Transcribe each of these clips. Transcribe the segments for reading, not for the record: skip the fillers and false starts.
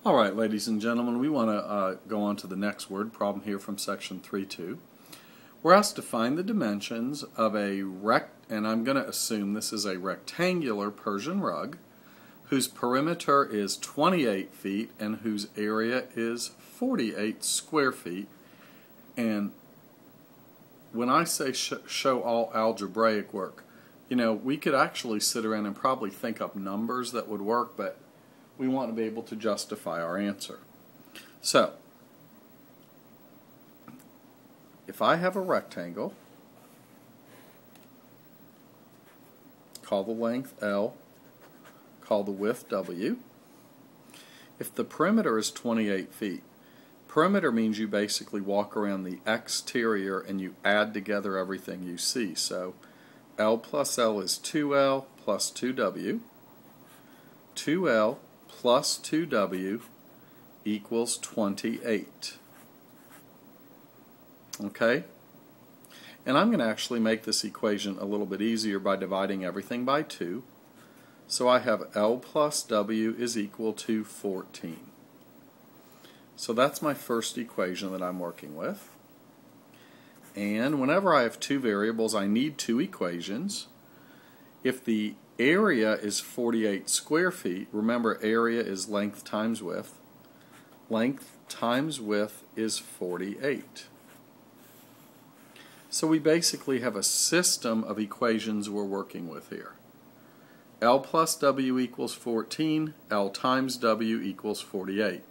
All right, ladies and gentlemen, we want to go on to the next word problem here from section 3.2. We're asked to find the dimensions of a and I'm going to assume this is a rectangular Persian rug whose perimeter is 28 feet and whose area is 48 square feet. And when I say show all algebraic work, you know, we could actually sit around and probably think up numbers that would work, but we want to be able to justify our answer. So, if I have a rectangle, call the length L, call the width W. If the perimeter is 28 feet, perimeter means you basically walk around the exterior and you add together everything you see. So L plus L is 2L plus 2W. 2L plus 2W equals 28. Okay? And I'm going to actually make this equation a little bit easier by dividing everything by 2. So I have L plus W is equal to 14. So that's my first equation that I'm working with. And whenever I have two variables, I need two equations. If the area is 48 square feet, remember area is length times width. Length times width is 48. So we basically have a system of equations we're working with here. L plus W equals 14, L times W equals 48.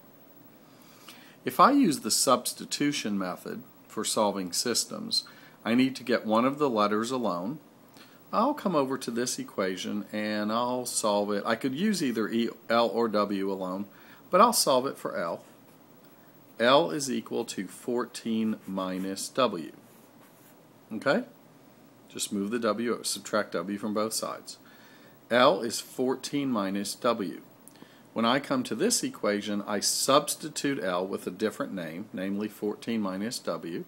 If I use the substitution method for solving systems, I need to get one of the letters alone. I'll come over to this equation and I'll solve it. I could use either L or W alone, but I'll solve it for L. L is equal to 14 minus W. Okay? Just move the W, subtract W from both sides. L is 14 minus W. When I come to this equation, I substitute L with a different name, namely 14 minus W.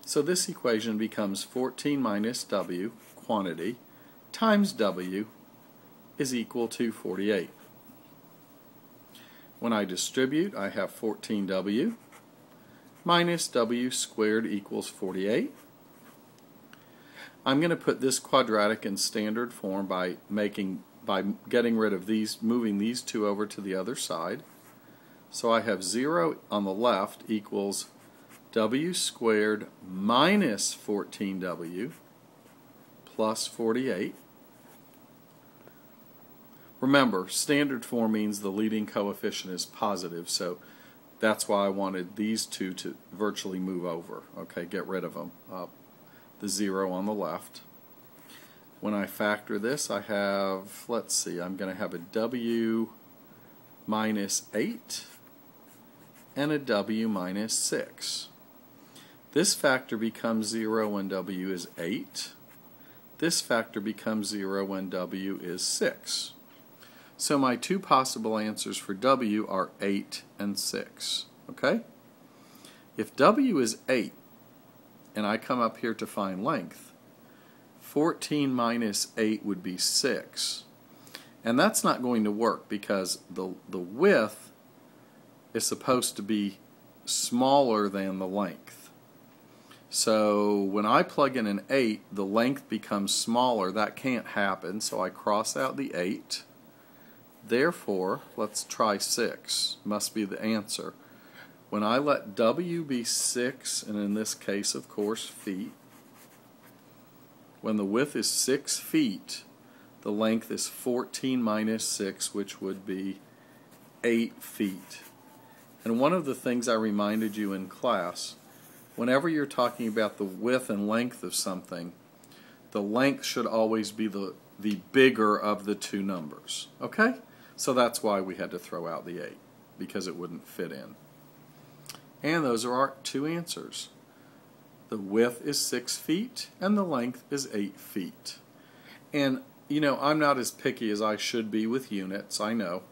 So this equation becomes 14 minus W, quantity, times W is equal to 48. When I distribute, I have 14W minus W squared equals 48. I'm going to put this quadratic in standard form by getting rid of these, moving these two over to the other side. So I have 0 on the left equals W squared minus 14W plus 48. Remember, standard form means the leading coefficient is positive, so that's why I wanted these two to virtually move over. Okay, get rid of them. The 0 on the left. When I factor this, I have, let's see, I'm going to have a W minus 8 and a W minus 6. This factor becomes 0 when W is 8. This factor becomes 0 when W is 6. So my two possible answers for W are 8 and 6. Okay? If W is 8, and I come up here to find length, 14 minus 8 would be 6. And that's not going to work because the width is supposed to be smaller than the length. So when I plug in an 8, the length becomes smaller. That can't happen, so I cross out the 8. Therefore, let's try 6. Must be the answer. When I let W be 6, and in this case, of course, feet, when the width is 6 feet, the length is 14 minus 6, which would be 8 feet. And one of the things I reminded you in class, whenever you're talking about the width and length of something, the length should always be the bigger of the two numbers. Okay? So that's why we had to throw out the 8, because it wouldn't fit in. And those are our two answers. The width is 6 feet and the length is 8 feet. And you know, I'm not as picky as I should be with units, I know,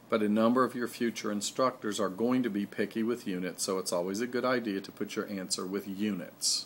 but a number of your future instructors are going to be picky with units, so it's always a good idea to put your answer with units.